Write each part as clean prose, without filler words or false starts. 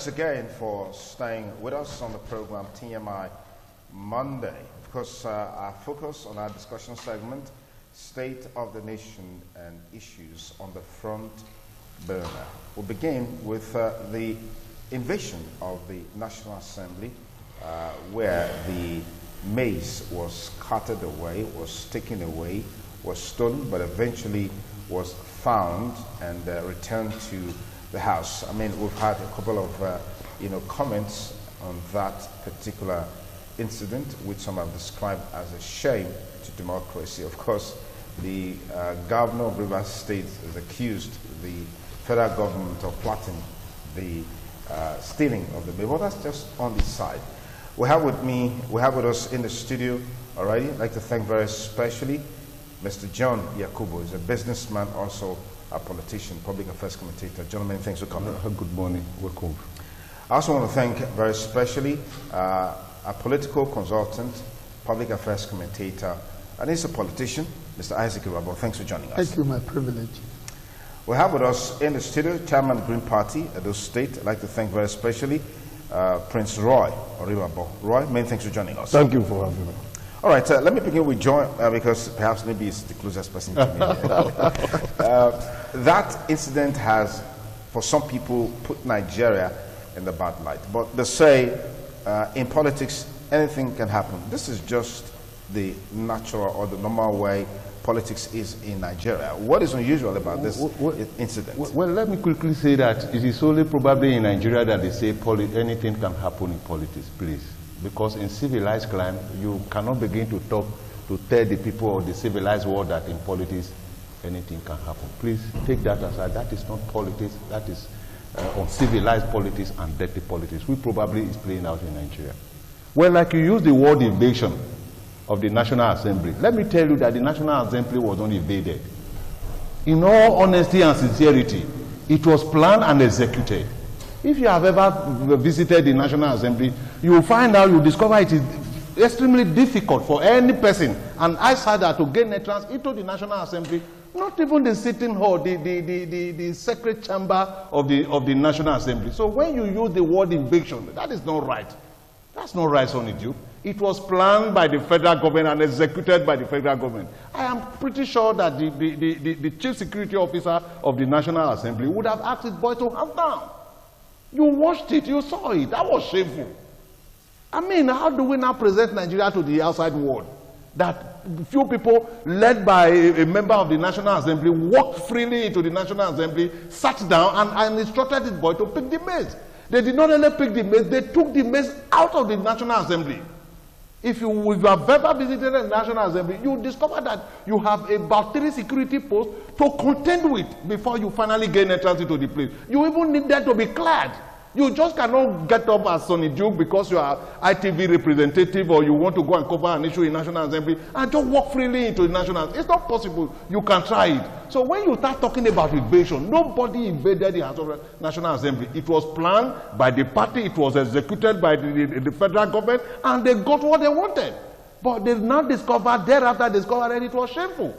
Thanks again for staying with us on the program TMI Monday. Of course, our focus on our discussion segment, State of the Nation and Issues on the Front Burner. We'll begin with the invasion of the National Assembly, where the maize was carted away, was taken away, was stolen, but eventually was found and returned to the House. I mean, we've had a couple of comments on that particular incident, which some have described as a shame to democracy. Of course, the governor of Rivers State has accused the federal government of plotting the stealing of the bill. Well, that's just on the side. We have with us in the studio already. I'd like to thank very especially Mr. John Yakubu. He's a businessman, also a politician, public affairs commentator. Gentlemen, thanks for coming. Good morning. Welcome. I also want to thank very especially a political consultant, public affairs commentator, and he's a politician, Mr. Isaac Irabo. Thanks for joining us. Thank you, my privilege. We have with us in the studio Chairman Green Party, Edo State. I'd like to thank very especially Prince Roy Oribabo. Roy, many thanks for joining us. Thank you for having me. All right, let me begin with John, because perhaps maybe it's the closest person to me. That incident has, for some people, put Nigeria in the bad light. But they say in politics, anything can happen. This is just the natural or the normal way politics is in Nigeria. What is unusual about this incident? Well, let me quickly say that it is only probably in Nigeria that they say anything can happen in politics, please. Because in civilized crime, you cannot begin to tell the people of the civilized world that in politics, anything can happen. Please take that aside. That is not politics. That is uncivilized politics and dirty politics, which probably is playing out in Nigeria. Well, like you use the word invasion of the National Assembly. Let me tell you that the National Assembly was not invaded. In all honesty and sincerity, it was planned and executed. If you have ever visited the National Assembly, you will find out, you discover it is extremely difficult for any person, an outsider, to gain entrance into the National Assembly, not even the sitting hall, the secret chamber of the National Assembly. So when you use the word invasion, that is not right. That's not right, Sonny Duke. It was planned by the federal government and executed by the federal government. I am pretty sure that the chief security officer of the National Assembly would have asked his boy to have down. You watched it, you saw it. That was shameful. I mean, how do we now present Nigeria to the outside world? That few people, led by a member of the National Assembly, walked freely into the National Assembly, sat down, and instructed his boy to pick the maize. They did not only pick the maize, they took the maize out of the National Assembly. If you have ever visited the National Assembly, you discover that you have about 3 security posts to contend with before you finally gain entrance into the place. You even need that to be cleared. You just cannot get up as Sonny Duke because you are ITV representative or you want to go and cover an issue in National Assembly and just walk freely into the National Assembly. It's not possible. You can try it. So when you start talking about invasion, nobody invaded the House of National Assembly. It was planned by the party, it was executed by the federal government, and they got what they wanted. But they now discovered, thereafter discovered that it was shameful.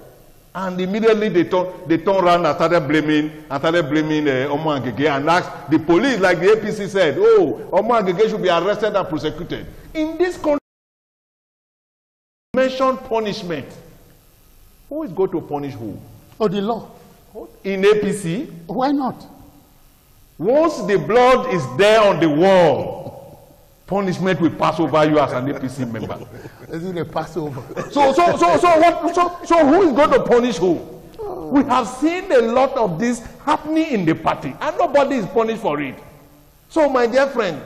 And immediately they turned around and started blaming Omo Agege and asked the police, like the APC said, oh, Omo Agege should be arrested and prosecuted. In this country, mention punishment. Who is going to punish who? Oh, the law. In APC? Why not? Once the blood is there on the wall, punishment will pass over you as an APC member. Is it a Passover? So who is going to punish who? Oh. We have seen a lot of this happening in the party, and nobody is punished for it. So, my dear friend,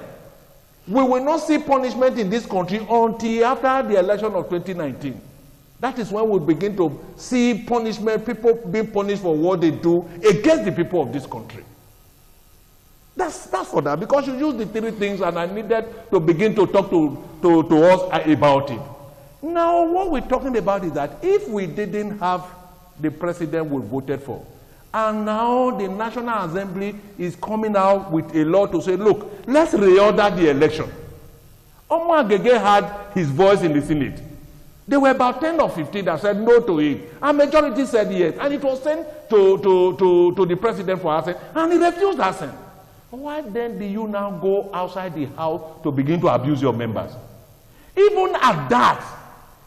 we will not see punishment in this country until after the election of 2019. That is when we begin to see punishment, people being punished for what they do against the people of this country. That's for that, because you use the 3 things and I needed to begin to talk to us about it. Now, what we're talking about is that if we didn't have the president we voted for, and now the National Assembly is coming out with a law to say, look, let's reorder the election. Omo Agege had his voice in the Senate. There were about 10 or 15 that said no to it, and majority said yes, and it was sent to the president for assent, and he refused assent. Why then do you now go outside the house to begin to abuse your members? Even at that,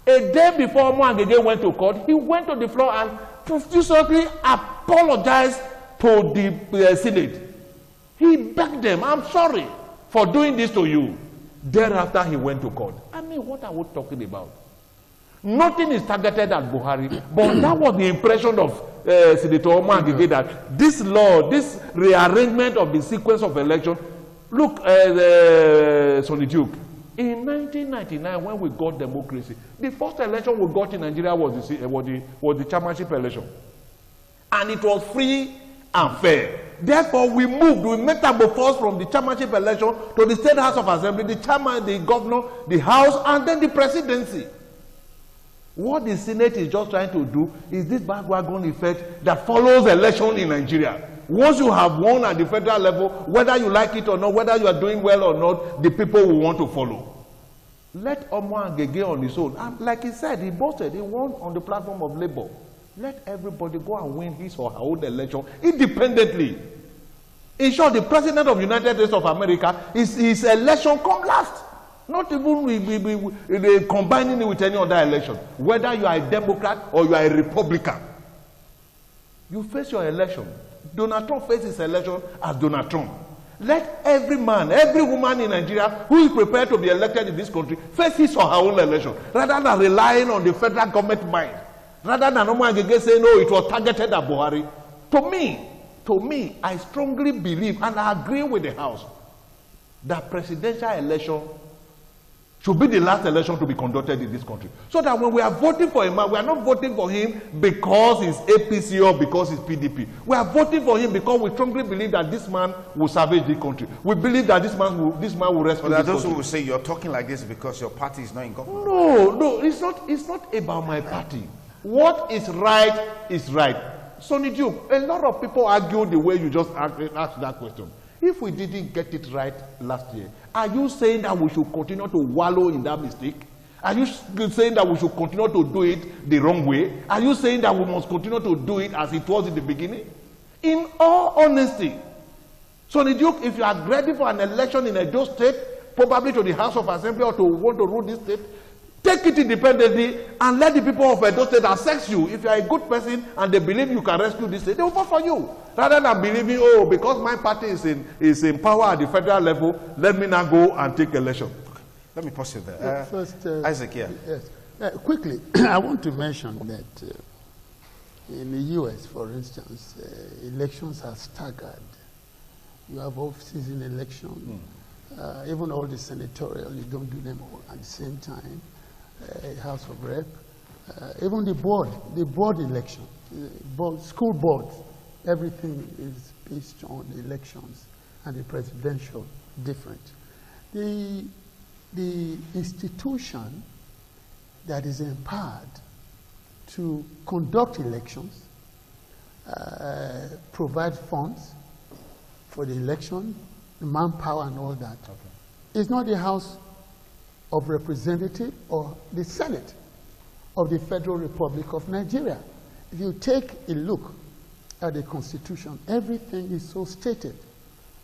a day before Omo Agege went to court, he went to the floor and profusely apologized to the Senate. He begged them, I'm sorry for doing this to you. Thereafter, he went to court. I mean, what are we talking about? Nothing is targeted at Buhari, but that was the impression of Senator Omo Agege, that this law, this rearrangement of the sequence of election. Look, Sonny Duke, in 1999, when we got democracy, the first election we got in Nigeria was the chairmanship election. And it was free and fair. Therefore, we metamorphosed from the chairmanship election to the State House of Assembly, the chairman, the governor, the House, and then the presidency. What the Senate is just trying to do is this bandwagon effect that follows election in Nigeria. Once you have won at the federal level, whether you like it or not, whether you are doing well or not, the people will want to follow. Let Omo Agege on his own. And like he said, he boasted, he won on the platform of labor. Let everybody go and win his or her own election independently. In short, the President of the United States of America, his election come last. Not even combining it with any other election. Whether you are a Democrat or you are a Republican, you face your election. Donald Trump faces his election as Donald Trump. Let every man, every woman in Nigeria who is prepared to be elected in this country face his or her own election, rather than relying on the federal government mind. Rather than Omo Agege saying, no, it was targeted at Buhari. To me, I strongly believe, and I agree with the House, that presidential election should be the last election to be conducted in this country. So that when we are voting for a man, we are not voting for him because he's APC or because he's PDP. We are voting for him because we strongly believe that this man will salvage the country. We believe that this man will rescue this country. Those who will say you're talking like this because your party is not in government. No, it's not about my party. What is right is right. Sonny Duke, a lot of people argue the way you just asked that question. If we didn't get it right last year, are you saying that we should continue to wallow in that mistake? Are you saying that we should continue to do it the wrong way? Are you saying that we must continue to do it as it was in the beginning? In all honesty, Sonny Duke, if you are ready for an election in Edo State, probably to the House of Assembly or to want to rule this state, take it independently and let the people of Edo State assess you. If you are a good person and they believe you can rescue this state, they will vote for you. Rather than believing, oh, because my party is in power at the federal level, let me now go and take election. Okay. Let me pause it there. First, Isaac, yeah. Yes. Quickly, I want to mention that in the U.S., for instance, elections are staggered. You have off-season election. Even all the senatorial, you don't do them all at the same time. House of Rep, even the board election, school boards, everything is based on the elections and the presidential different. The institution that is empowered to conduct elections, provide funds for the election, the manpower and all that, is not the House of Representatives or the Senate of the Federal Republic of Nigeria. If you take a look at the Constitution, everything is so stated.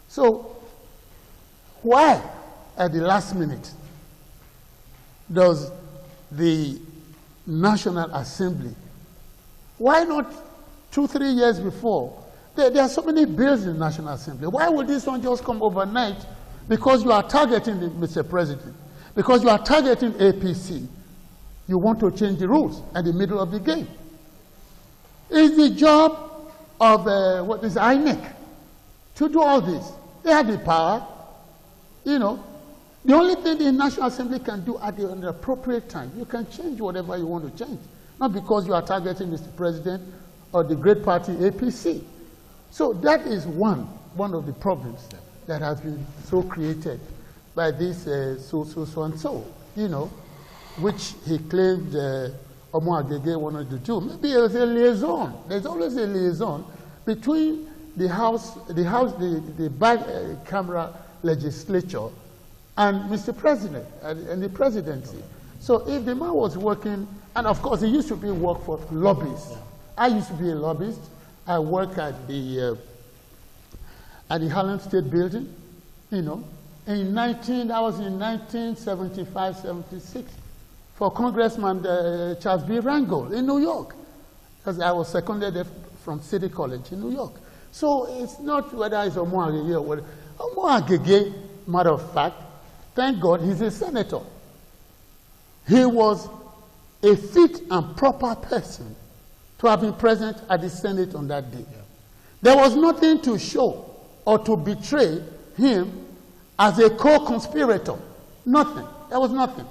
So why at the last minute does the National Assembly, why not 2-3 years before? There are so many bills in the National Assembly. Why would this one just come overnight? Because you are targeting Mr. President. Because you are targeting APC, you want to change the rules at the middle of the game. It's the job of INEC to do all this. They have the power. You know, the only thing the National Assembly can do at the appropriate time, you can change whatever you want to change. Not because you are targeting Mr. President or the great party APC. So that is one of the problems that has been so created by this so and so, you know, which he claimed Omo Agege wanted to do. Maybe it was a liaison. There's always a liaison between the bicameral legislature and Mr. President and the presidency. So if the man was working, and of course he used to work for lobbyists. I used to be a lobbyist. I work at the at the Harlem State Building, you know, that was in 1975, 76, for Congressman Charles B. Rangel in New York, because I was seconded from City College in New York. So it's not whether it's Omo Agege or whether. Omo Agege, matter of fact, thank God he's a senator. He was a fit and proper person to have been present at the Senate on that day. Yeah. There was nothing to show or to betray him as a co-conspirator. Nothing. There was nothing.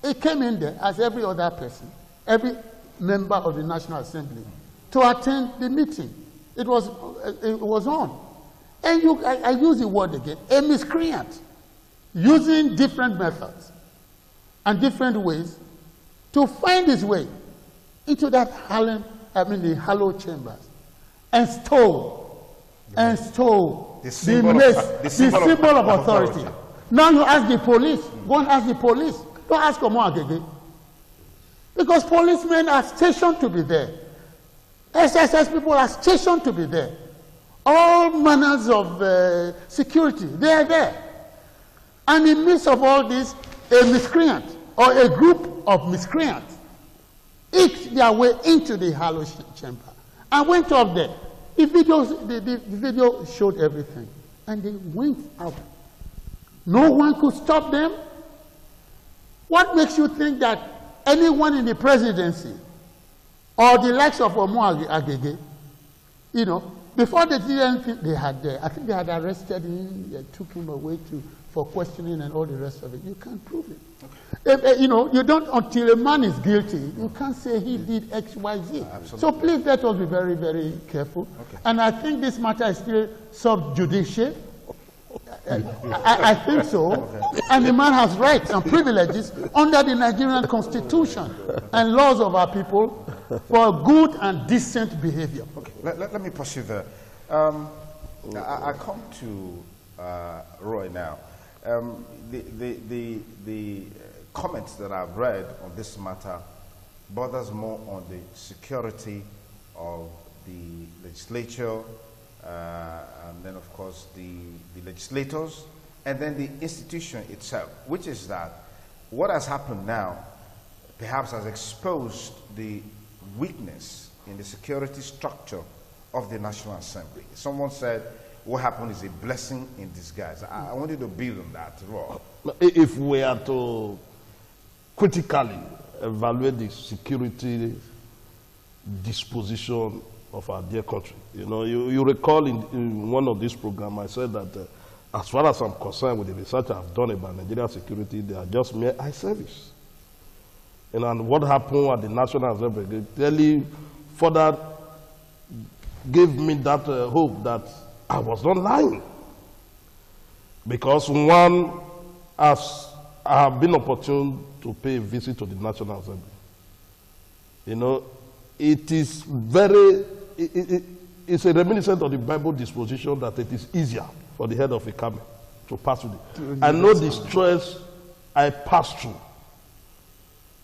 He came in there as every other person, every member of the National Assembly, to attend the meeting. It was on. And I use the word again, a miscreant, using different methods and different ways to find his way into that the hallowed chambers and stole the symbol of authority. Now you ask the police, go and ask the police. Don't ask Omo Agege. Because policemen are stationed to be there. SSS people are stationed to be there. All manners of security, they are there. And in the midst of all this, a miscreant or a group of miscreants eked their way into the hallowed chamber and went up there. The video showed everything. And they went out. No one could stop them. What makes you think that anyone in the presidency or the likes of Omo Agege, you know, before they did anything, I think they had arrested him, they took him away for questioning and all the rest of it. You can't prove it. Okay. You know, you don't, until a man is guilty, you can't say he did X, Y, Z. Absolutely. So please let us be very, very careful. Okay. And I think this matter is still sub judice. I think so. Okay. And the man has rights and privileges under the Nigerian Constitution and laws of our people for good and decent behavior. Okay, let me pursue there. I come to Roy now. The comments that I've read on this matter bothers more on the security of the legislature, and then of course the legislators, and then the institution itself, which is that what has happened now perhaps has exposed the weakness in the security structure of the National Assembly. Someone said what happened is a blessing in disguise. I want you to build on that, Roy. If we are to critically evaluate the security disposition of our dear country, you know, you recall in one of these programs I said that as far as I'm concerned with the research I've done about Nigerian security, they are just mere eye service. And what happened at the National Assembly clearly further gave me that hope that I was not lying. Because one, as I have been opportune to pay a visit to the National Assembly, you know, it is very, it's a reminiscent of the Bible disposition that it is easier for the head of a camel to pass through it. I know the stress I passed through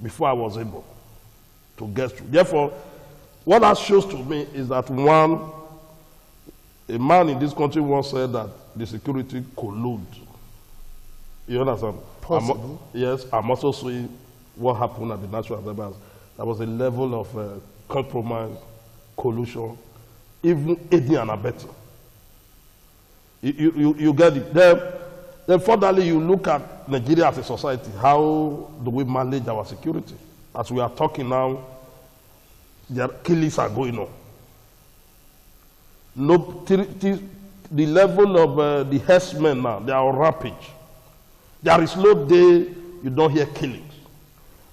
before I was able to get through. Therefore, what that shows to me is that one, a man in this country once said that the security collude. You understand? Possible. Yes, I'm also seeing what happened at the National Assembly. There was a level of compromise, collusion, even aiding and abetting. You get it. Then furtherly, you look at Nigeria as a society. How do we manage our security? As we are talking now, their killings are going on. The level of the herdsmen now, they are on rampage. There is no day you don't hear killings.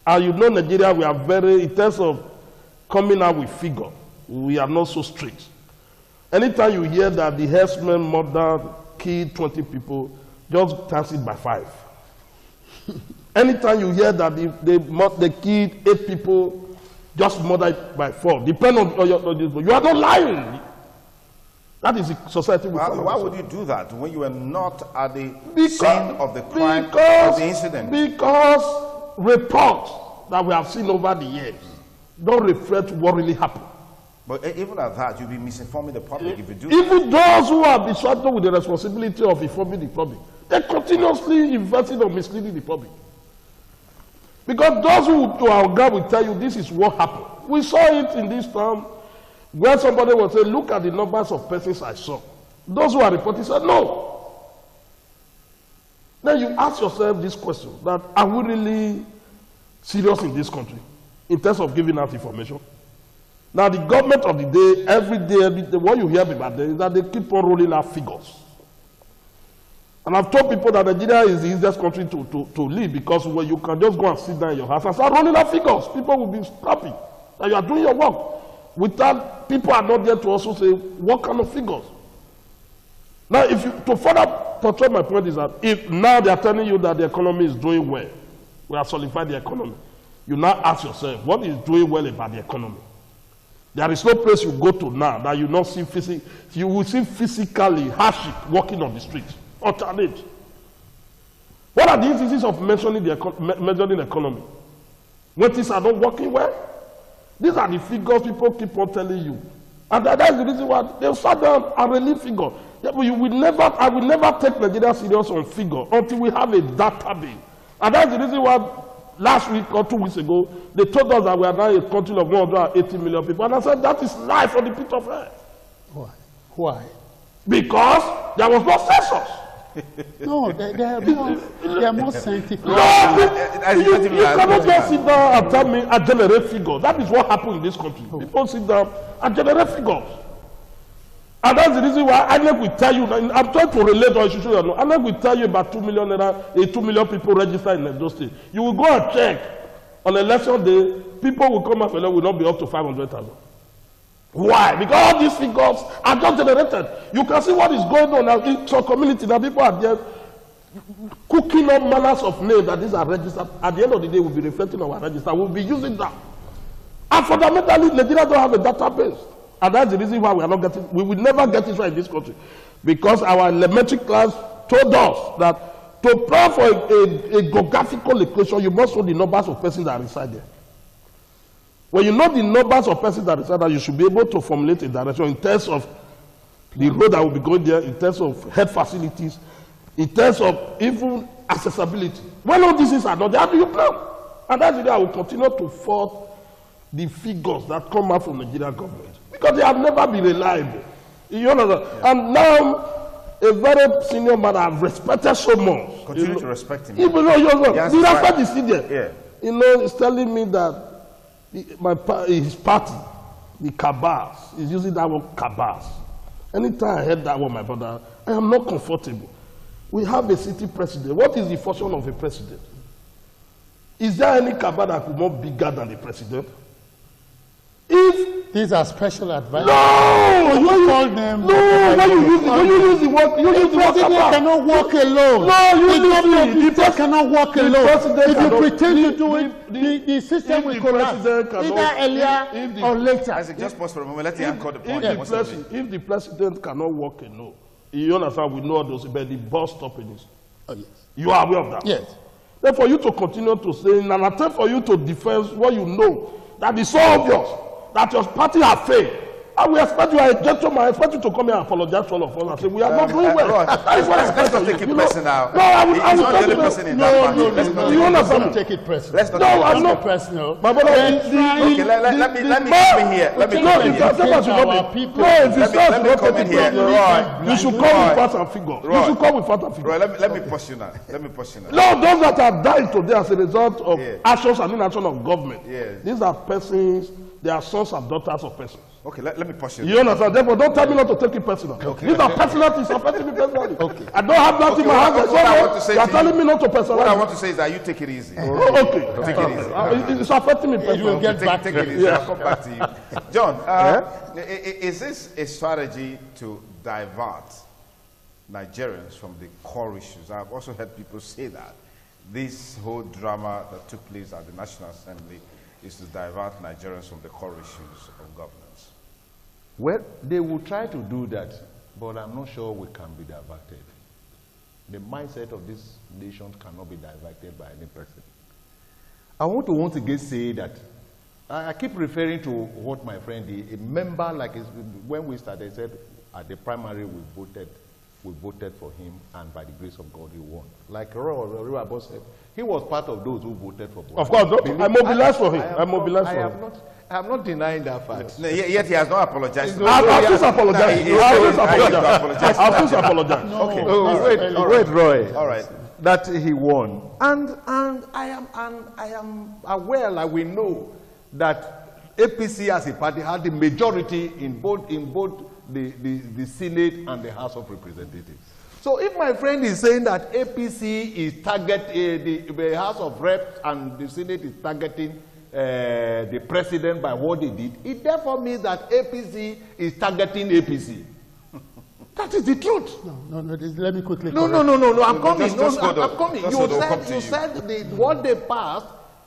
And you know Nigeria, we are very, in terms of coming out with figure, we are not so strict. Anytime you hear that the herdsmen murdered, killed 20 people, just times it by 5. Anytime you hear that they killed 8 people, just murdered by 4. Depend on your, you are not lying. That is the society we follow. Why would you do that when you are not at the scene of the crime or the incident? Because reports that we have seen over the years don't reflect what really happened. But even at that, you'll be misinforming the public if you do. Even those who are distracted with the responsibility of informing the public, they're continuously investing or misleading the public. Because those who are on ground will tell you this is what happened. We saw it in this town where somebody will say, look at the numbers of persons I saw. Those who are reporting said, no. Then you ask yourself this question, that are we really serious in this country in terms of giving out information? Now the government of the day, every day, what you hear about them is that they keep on rolling out figures. And I've told people that Nigeria is the easiest country to live because when you can just go and sit down in your house and start rolling out figures, people will be happy that you are doing your work. Without, people are not there to also say, what kind of figures? Now, if you, to further portray my point is that if now they are telling you that the economy is doing well, we have solidified the economy, you now ask yourself, what is doing well about the economy? There is no place you go to now that you not see you will see physically hardship walking on the streets. Alternate. What are the instances of measuring the economy? When things are not working well? These are the figures people keep on telling you. And that's the reason why they'll start down and relieve figure. Yeah, but I will never take Nigeria serious on figure until we have a database. And that's the reason why last week or 2 weeks ago, they told us that we are now a country of 180 million people. And I said, that is life on the pit of hell. Why? Why? Because there was no census. No, they are more scientific. No, you cannot just sit down and tell me I generate figures. That is what happened in this country. People sit down and generate figures. And that's the reason why INEC will tell you, I'm trying to relate to issue, INEC will tell you about 2 million people registered in Edo State. You will go and check on election day, people will come up and will not be up to 500,000. Why? Because all these figures are just generated. You can see what is going on now in some community. Now people are there cooking up manners of names that these are registered. At the end of the day, we'll be reflecting on our register. We'll be using that. And fundamentally, Nigeria don't have a database. And that's the reason why we are not getting, we will never get it right in this country. Because our elementary class told us that to plan for a geographical equation, you must know the numbers of persons that reside there. When you know the numbers of persons that reside there, you should be able to formulate a direction in terms of the road that will be going there, in terms of health facilities, in terms of even accessibility. When all these things are not there, how do you plan? And that's the way I will continue to fault the figures that come out from the Nigerian government. Because they have never been reliable. You understand? Yeah. And now, a very senior man I've respected so much. Continue to respect him. Even though the respect is still there. Yeah. You know, he's telling me that his party, the cabals, is using that word cabals. Anytime I heard that word, my brother, I am not comfortable. We have a city president. What is the function of a president? Is there any cabal that could be more bigger than the president? If these are special advisors. No, you call them. No, when you use the word, the president cannot walk alone. No, the president cannot walk alone. If you pretend to do it, the system will collapse. Either earlier or later. I said, just pause for a moment. Let the anchor the point. If the president cannot walk alone, you understand? We know those about the bus stopping is. Oh yes. You are aware of that. Yes. Then for you to continue to say, in an attempt for you to defend what you know, that is so obvious that your party has failed. And we expect you, a gentleman, I expect you to come here and apologize to all of us and say, we are not doing well. That is what I expect. Let's not take it personal. No, I will not the only person in that party. Let's not take it personal. Let's not take it personal. My brother, okay, let me come in here. Let me come in here. You should come with facts and figures. You should come with facts and figures. Let me push you now. No, those that are dying today as a result of actions and inaction of government, these are persons, they are sons and daughters of persons. Okay, let me push you. You understand? Therefore, don't tell me not to take it personal. Okay. These are personal things affecting me personally. Okay. I don't have that in my hands. You are telling me not to personalize. What I want to say is that you take it easy. Okay. Take it easy. It's affecting me personally. You will get back. Take it easy. I'll come back to you. John, is this a strategy to divert Nigerians from the core issues? I've also heard people say that this whole drama that took place at the National Assembly is to divert Nigerians from the core issues of governance. Well, they will try to do that, but I'm not sure we can be diverted. The mindset of this nation cannot be diverted by any person. I want to once again say that I keep referring to what my friend, a member, like when we started, said at the primary we voted for him, and by the grace of God he won. Like Rabo said, he was part of those who voted for Buhari. Of course, I mobilized for him. I mobilized for him. I am not denying that fact. No, yet he has not apologized. I've just apologized. I've just apologized. Okay. Wait, Roy. All right. That he won, and I am aware, like we know, that APC as a party had the majority in both the Senate and the House of Representatives. So if my friend is saying that APC is the House of Reps and the Senate is targeting the president by what they did, it therefore means that APC is targeting APC. That is the truth. No, let me quickly No, I'm coming. I'm coming. You said what they passed,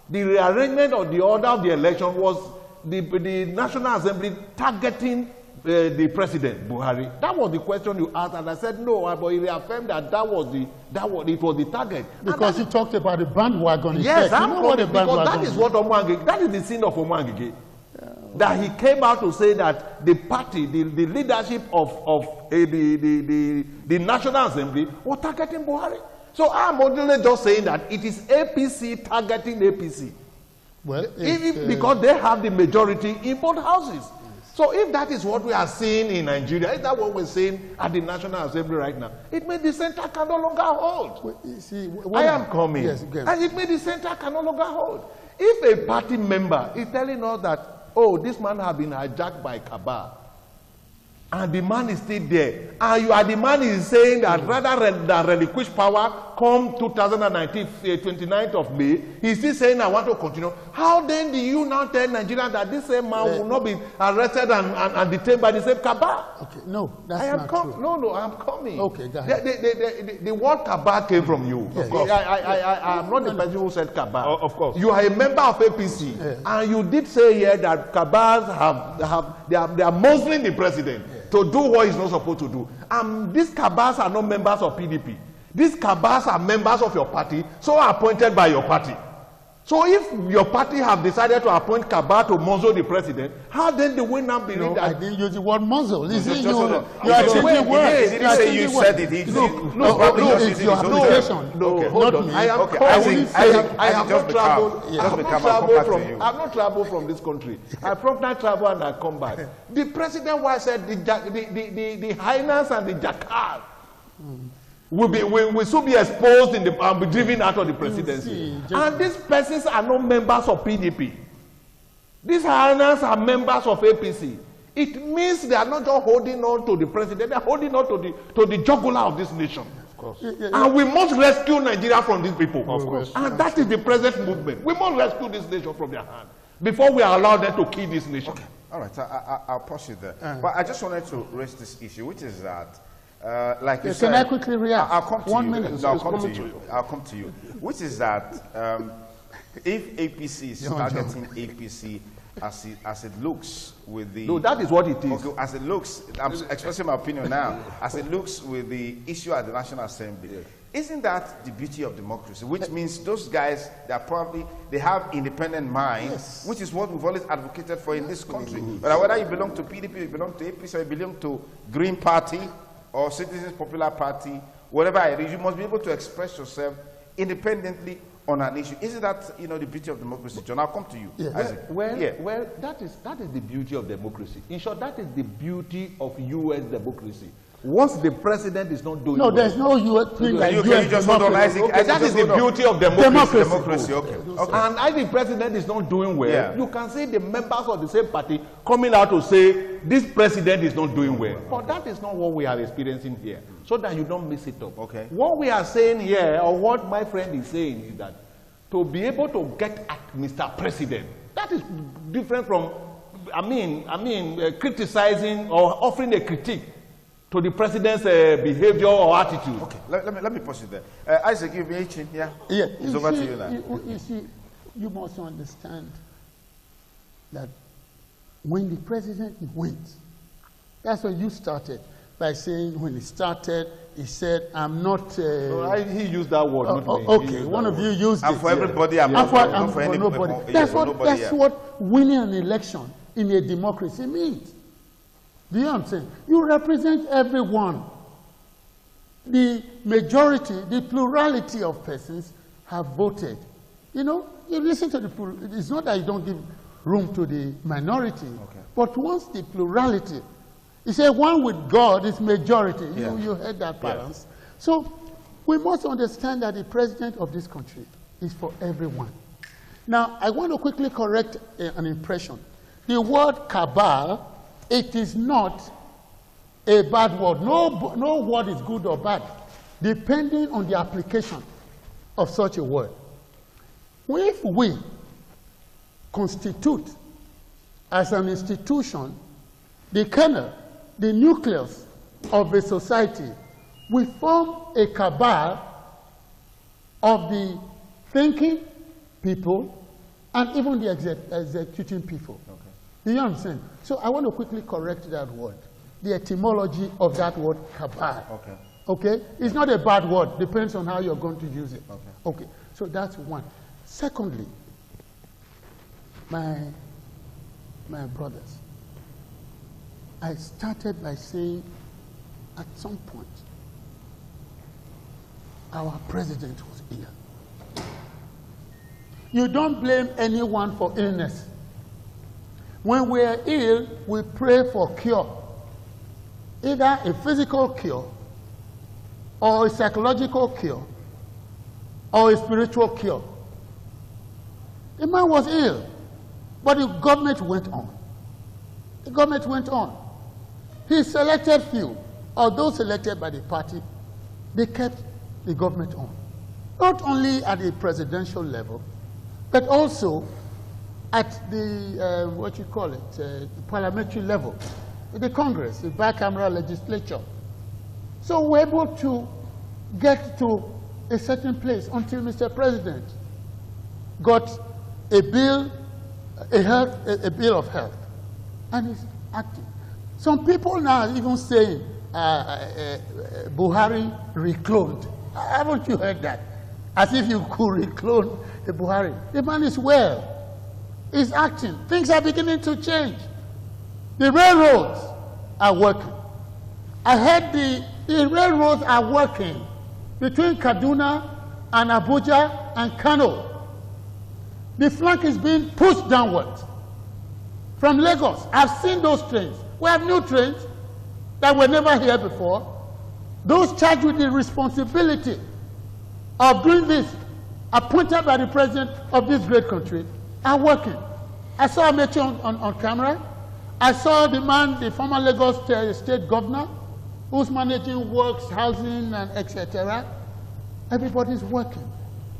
the rearrangement of the order of the election was the National Assembly targeting the President, Buhari. That was the question you asked, and I said no, but he reaffirmed that it was the target. Because he talked about the bandwagon effect. Yes, I'm what the because that is what Omwangige, that is the sin of Omwangige. That he came out to say that the party, the leadership of the National Assembly was targeting Buhari. So I'm only just saying that it is APC targeting APC. Well, because they have the majority in both houses. So if that is what we are seeing in Nigeria, is that what we're seeing at the National Assembly right now? It means the center can no longer hold. Well, I am coming. Yes, and it means the center can no longer hold. If a party member is telling us that, oh, this man has been hijacked by cabal, and the man is still there, and you are the man is saying that rather than relinquish power come 2019, 29th of May, he's still saying, I want to continue. How then do you now tell Nigerians that this same man will not be arrested and detained by the same cabal? Okay, no, that's not true. No, I'm coming. Okay, go ahead. The word cabal came from you. Yes. Of course. I am not the person who said cabal. Of course. You are a member of APC, and you did say here that cabals they are muzzling the president to do what he's not supposed to do. These cabals are not members of PDP. These cabals are members of your party, so appointed by your party. So if your party have decided to appoint cabal to muzzle the president, how then do we now believe that? I didn't use the word muzzle. You see, you are changing words. He didn't say you said it. It's your application. No, hold on. I have not traveled from this country. I promptly travel and I come back. The president was said the hyenas and the jackal will soon be exposed and be driven out of the presidency. And these persons are not members of PDP. These hyenas are members of APC. It means they are not just holding on to the president, they are holding on to the jugular of this nation. Of course. And we must rescue Nigeria from these people. Of course. And that is the present movement. We must rescue this nation from their hand before we allow them to kill this nation. Okay. All right, I'll pause you there. But I just wanted to raise this issue, which is that like you said, can I quickly react? I'll come to 1 you. minute. No, I'll come to you. Which is that if APC is targeting APC as it looks with the... No, that is what it is. Okay, as it looks, I'm expressing my opinion now, as it looks with the issue at the National Assembly, isn't that the beauty of democracy? Which means those guys, they have independent minds, which is what we've always advocated for in this country. But whether you belong to PDP, you belong to APC, or you belong to Green Party, or Citizens Popular Party, whatever it is, you must be able to express yourself independently on an issue. Isn't that, the beauty of democracy, John? I'll come to you. Yeah. Well, that is the beauty of democracy. In short, that is the beauty of U.S. democracy. Once the president is not doing well, there's no U.S. thing like you U.S. just hold on, Isaac. Okay, that is the beauty of democracy. Okay. And if the president is not doing well, you can see the members of the same party coming out to say, this president is not doing well. But that is not what we are experiencing here, so that you don't mix it up. Okay. What we are saying here, or what my friend is saying, is that to be able to get at Mr. President, that is different from, criticizing or offering a critique to the president's behavior or attitude. Okay, let me pause it there. Isaac, you've been itching, yeah? Yeah. It's over to you now. You see, you must understand that when the president went, that's when you started by saying when he started, he said, I'm not... he used that word, not me. Okay, one of you used it. And for everybody, I'm not for anybody. Nobody. That's what winning an election in a democracy means. Do you know what I'm saying? You represent everyone. The majority, the plurality of persons have voted. You know, you listen to the plurality. It's not that you don't give room to the minority, but once the plurality, you say one with God is majority. You heard that balance. Yes. So we must understand that the president of this country is for everyone. Now, I want to quickly correct an impression. The word cabal, it is not a bad word. No word is good or bad, depending on the application of such a word. If we constitute as an institution the kernel, the nucleus of a society, we form a cabal of the thinking people and even the executing people. Okay. Do you understand? So I want to quickly correct that word. The etymology of that word, cabal. Okay. Okay? It's not a bad word. Depends on how you're going to use it. Okay. Okay. So that's one. Secondly, my brothers, I started by saying at some point, our president was ill. You don't blame anyone for illness. When we are ill, we pray for cure. Either a physical cure, or a psychological cure, or a spiritual cure. The man was ill, but the government went on. The government went on. He selected few, or those selected by the party, they kept the government on. Not only at the presidential level, but also at the, the parliamentary level, the Congress, the bicameral legislature. So we're able to get to a certain place until Mr. President got a bill, a bill of health, and he's acting. Some people now are even saying Buhari recloned. Haven't you heard that? As if you could reclone the Buhari. The man is well. He's acting. Things are beginning to change. The railroads are working. I heard the railroads are working between Kaduna and Abuja and Kano. The flank is being pushed downwards from Lagos. I've seen those trains. We have new trains that were never here before. Those charged with the responsibility of doing this, appointed by the president of this great country, are working. I saw Amechi on camera. I saw the man, the former Lagos state governor, who's managing works, housing, and etc. Everybody's working.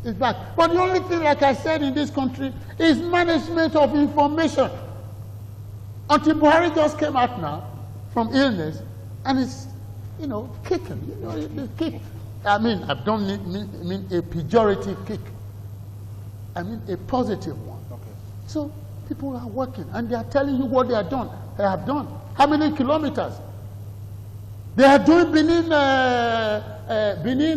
It's back. But the only thing, like I said, in this country is management of information. Until Buhari just came out now from illness, and it's, kicking. It's kick. I mean, I don't mean a pejorative kick. I mean a positive one. Okay. So people are working, and they are telling you what they have done. How many kilometers? They are doing Benin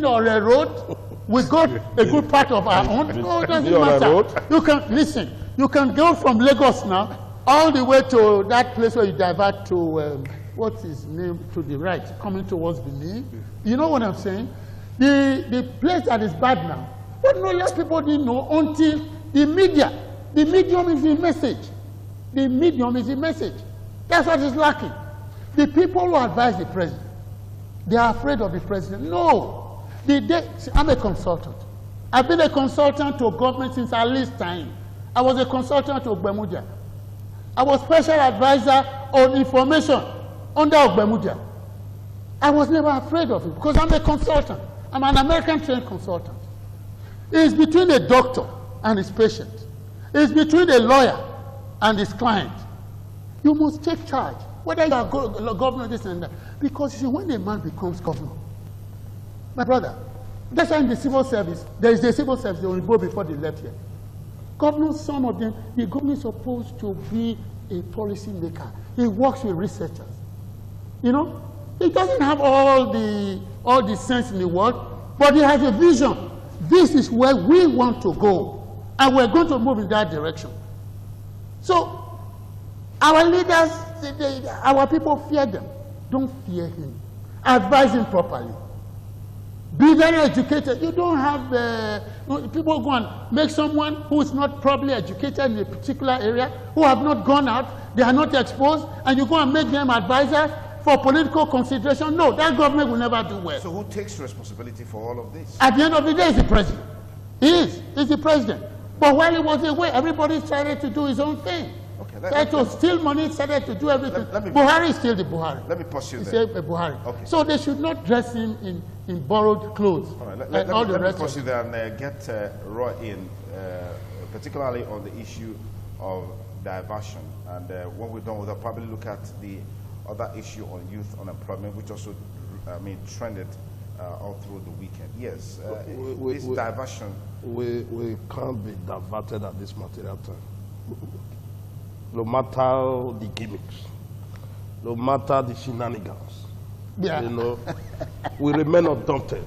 or a road. We got a good part of our own. No, it doesn't matter. You can listen. You can go from Lagos now all the way to that place where you divert to what's his name to the right, coming towards Benin. You know what I'm saying? The place that is bad now. But no, less people didn't know until the media. The medium is the message. The medium is the message. That's what is lacking. The people who advise the president, they are afraid of the president. No. I'm a consultant. I've been a consultant to government since Ali's time. I was a consultant to Ogbemudia. I was special advisor on information under Ogbemudia. I was never afraid of it because I'm a consultant. I'm an American trained consultant. It's between a doctor and his patient. It's between a lawyer and his client. You must take charge, whether you are governor, this and that. Because you see, when a man becomes governor, my brother, that's why in the civil service, there is the civil service, they will go before they left here. Governors, some of them, the government is supposed to be a policy maker. He works with researchers. He doesn't have all the sense in the world, but he has a vision. This is where we want to go, and we're going to move in that direction. So, our leaders, our people fear them. Don't fear him. Advise him properly. Be very educated. You don't have people go and make someone who is not properly educated in a particular area, who have not gone out, they are not exposed, and you go and make them advisors for political consideration. No, that government will never do well. So who takes responsibility for all of this? At the end of the day, it's the president. He is. He's the president. But while he was away, everybody started to do his own thing. Okay, started to steal money, started to do everything. Buhari is still the Buhari. Let me pursue He's there. a Buhari. Okay. So they should not dress him in borrowed clothes. All right, like all the let rest me pursue of there and get Roy in, particularly on the issue of diversion. And when we're done with that, probably look at the other issue on youth unemployment, which also, trended all through the weekend. Yes, this diversion. We can't be diverted at this material time. No matter the gimmicks, no matter the shenanigans, Yeah. you know, we remain undaunted.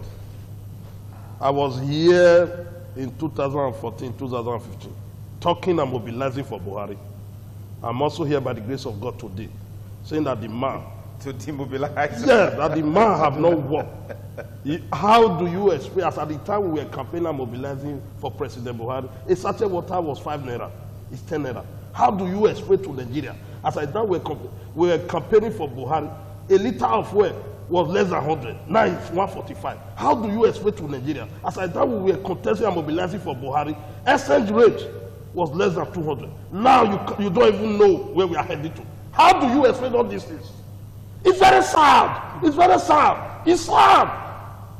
I was here in 2014, 2015, talking and mobilizing for Buhari. I'm also here by the grace of God today, saying that the man, To demobilize. yes, that the man have not worked. How do you explain, as at the time we were campaigning and mobilizing for President Buhari, a sachet water was 5 naira, it's 10 naira. How do you explain to Nigeria, as at the time we were campaigning for Buhari, a liter of oil was less than 100, now it's 145. How do you explain to Nigeria, as at the time we were contesting and mobilizing for Buhari, exchange rate was less than 200. Now you don't even know where we are headed to. How do you explain all these things? It's very sad. It's very sad. It's sad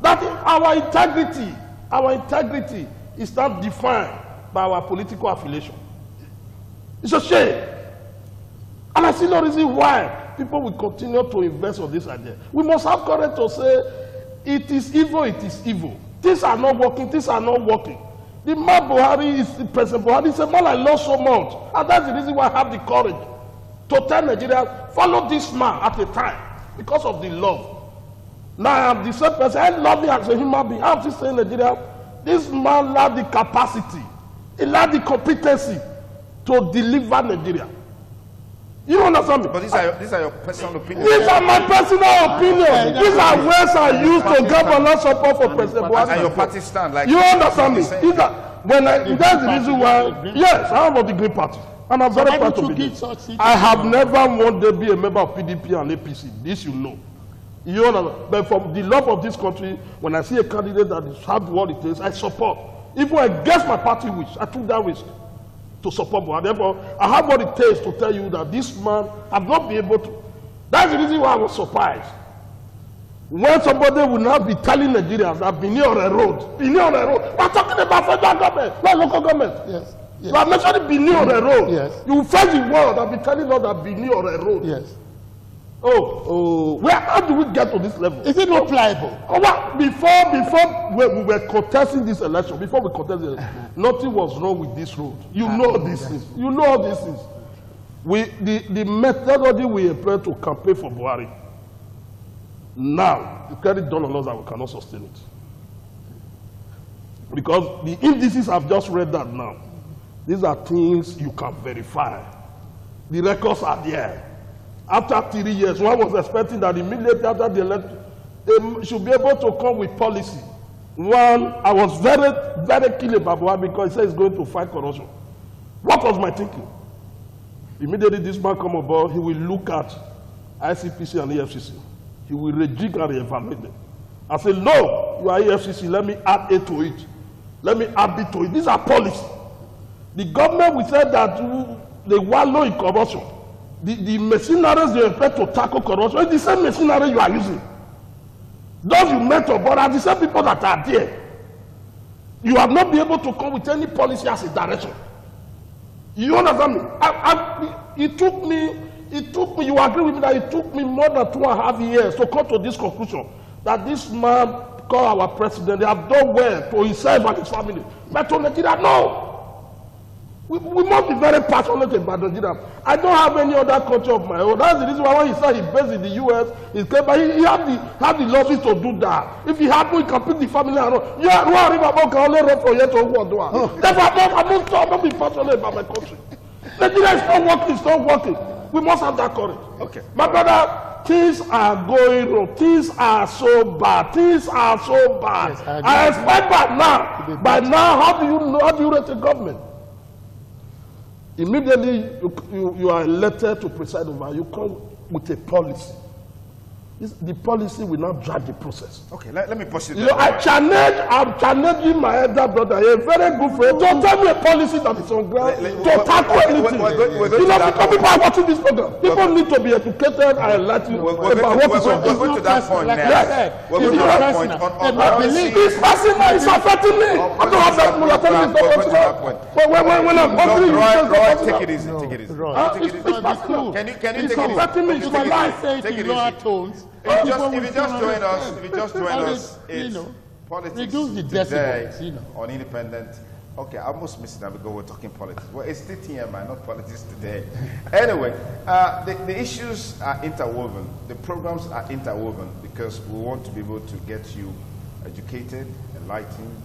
that our integrity is not defined by our political affiliation. It's a shame. And I see no reason why people will continue to invest on this idea. We must have courage to say, it is evil, it is evil. Things are not working, things are not working. The man Buhari is, the President Buhari is a man I love so much. And that's the reason why I have the courage to tell Nigeria, follow this man at a time because of the love. Now I am the same person. I love him as a human being. I'm just saying, Nigeria, this man lacked the capacity, he lacked the competency to deliver Nigeria. You understand me? But these are your personal opinions. These are my personal opinions. These are words I use to government support for President Buhari. And your party stand, like you understand me? These are, that's the reason why. Yes, I am of the Green Party. And I'm very proud to be there. I have never wanted to be a member of PDP and APC. This you know. You know, but from the love of this country, when I see a candidate that is hard what it is, I support. Even against my party wish, I took that risk to support Buhari. Therefore, I have what it takes to tell you that this man have not been able to. That's the reason why I was surprised. When somebody will not be telling Nigerians that Benin on a road, Benin on a road, we're talking about federal government, not local government. Yes. Yes. But mentioning Benin on a road. Yes. You will face the world and be telling us that Benin on a road. Yes. How do we get to this level? Is it not pliable? Before we were contesting this election, before we contested it, nothing was wrong with this road. You know these things. You know all these things. The methodology we employ to campaign for Buhari, now, the credit done on us that we cannot sustain it. Because the indices I've just read that now, these are things you can verify. The records are there. After 3 years, one was expecting that immediately after the election, they should be able to come with policy. One, I was very, very keen about Buhari because he said he's going to fight corruption. What was my thinking? Immediately this man come aboard, he will look at ICPC and EFCC. He will rejig and re-evaluate them. I said, no, you are EFCC, let me add A to it. Let me add B to it. These are policies. The government will say that they wallow in corruption. The mercenaries they expect to tackle corruption is the same mercenary you are using. Those you mentor, but are the same people that are there. You have not been able to come with any policy as a direction. You understand me? It took me, you agree with me that it took me more than 2.5 years to come to this conclusion that this man called our president, they have done well to himself and his family. But to Nigeria, no. We must be very passionate about Nigeria. I don't have any other culture of my own. That's the reason why when he said he based in the US, he had the losses to do that. If he had to, he can pick the family and run. Yeah, Rua River can only run for years to Rwanda. Therefore, I don't be passionate about my country. Nigeria is not working, it's not working. We must have that courage. Okay. My brother, things are going wrong. Things are so bad. Things are so bad. Yes, I expect by now, how do you rate the government? Immediately you are elected to preside over, you come with a policy. The policy will not drive the process. Okay, let me push it. I'm challenging my elder brother, a very good friend, to tell me a policy that is on ground to tackle anything. Because people are watching this program. People need to be educated and enlightened about what is on ground. We're going to that point next. Yes. We're going to that point. It's personal, it's affecting me. I don't have that when I'm offering Roy, take it easy. Take it easy. It's personal. Can you take It's it easy? affecting me. It's my life. Take it lower easy. tones. If you just join us, it's politics reduce the today decibels, on Independent. Okay, I almost missed that because we're talking politics. Well, it's still TMI, not politics today. Anyway, the issues are interwoven. The programs are interwoven because we want to be able to get you educated, enlightened,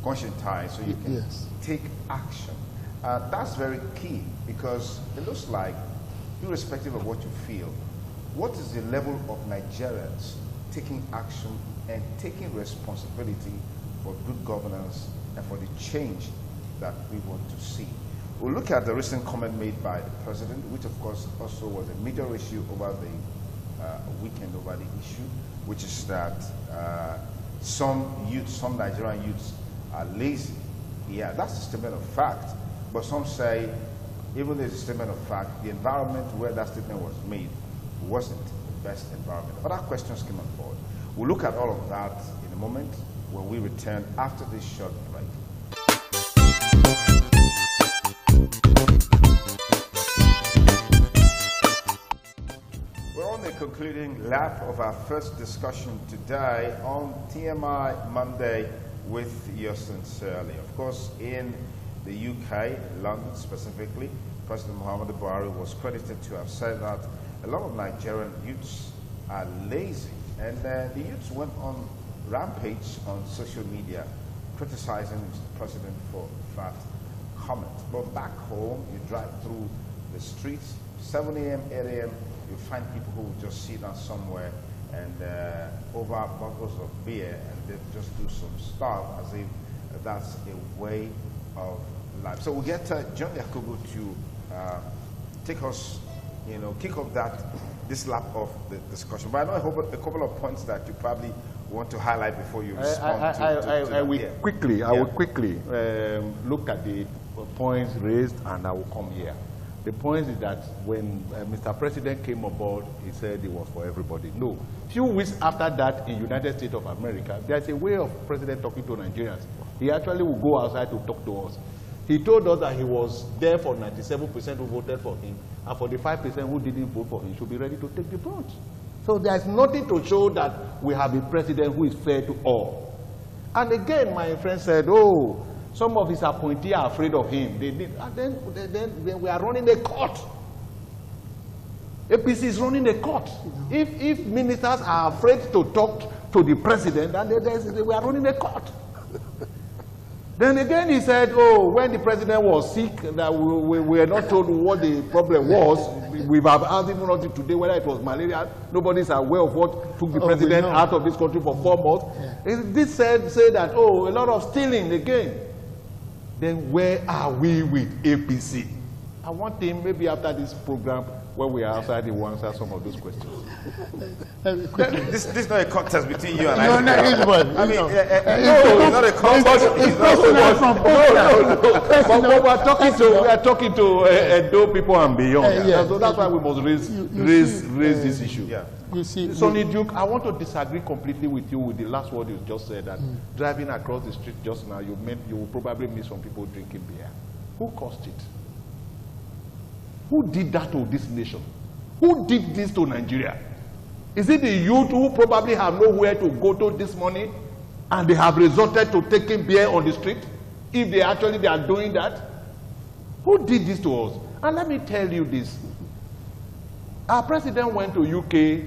conscientized, so you can take action. That's very key because it looks like, irrespective of what you feel, what is the level of Nigerians taking action and taking responsibility for good governance and for the change that we want to see? We'll look at the recent comment made by the president, which of course also was a major issue over the weekend over the issue, which is that some Nigerian youths are lazy. Yeah, that's a statement of fact. But some say, even though it's a statement of fact, the environment where that statement was made wasn't the best environment. Other questions came on board. We'll look at all of that in a moment when we return after this short break. We're on the concluding lap of our first discussion today on TMI Monday with yours sincerely. Of course, in the UK, London specifically, President Muhammadu Buhari was credited to have said that a lot of Nigerian youths are lazy, and the youths went on rampage on social media criticizing Mr. President for that comment. But back home, you drive through the streets, 7 a.m., 8 a.m., you find people who just sit down somewhere and over bottles of beer and they just do some stuff as if that's a way of life. So we'll get John Yakubu to take us, kick off this lap of the discussion. But I know a couple of points that you probably want to highlight before you respond I will quickly look at the points raised and I will come here. The point is that when Mr. President came aboard, he said it was for everybody. No. Few weeks after that, in United States of America, there's a way of President talking to Nigerians. He actually will go outside to talk to us. He told us that he was there for 97% who voted for him, and for the 5% who didn't vote for him, he should be ready to take the brunt. So there's nothing to show that we have a president who is fair to all. And again, my friend said, oh, some of his appointees are afraid of him. Then we are running a court. APC is running a court. If ministers are afraid to talk to the president, then we are running a court. Then again he said, oh, when the president was sick, that we were not told what the problem was. We have asked him until today whether it was malaria. Nobody is aware of what took the president out of this country for 4 months. Yeah. This say that, oh, a lot of stealing again. Then where are we with APC? I want him, maybe after this program, when we are outside, he will answer some of those questions. This is not a contest between you and I. No, it's not a contest. But we are talking to Edo people and beyond. So that's why we must raise this issue. Yeah. You see, Sonny Duke, I want to disagree completely with you with the last word you just said, that driving across the street just now, you will probably meet some people drinking beer. Who caused it? Who did that to this nation? Who did this to Nigeria? Is it the youth who probably have nowhere to go to this morning and they have resorted to taking beer on the street? If they are doing that? Who did this to us? And let me tell you this. Our president went to UK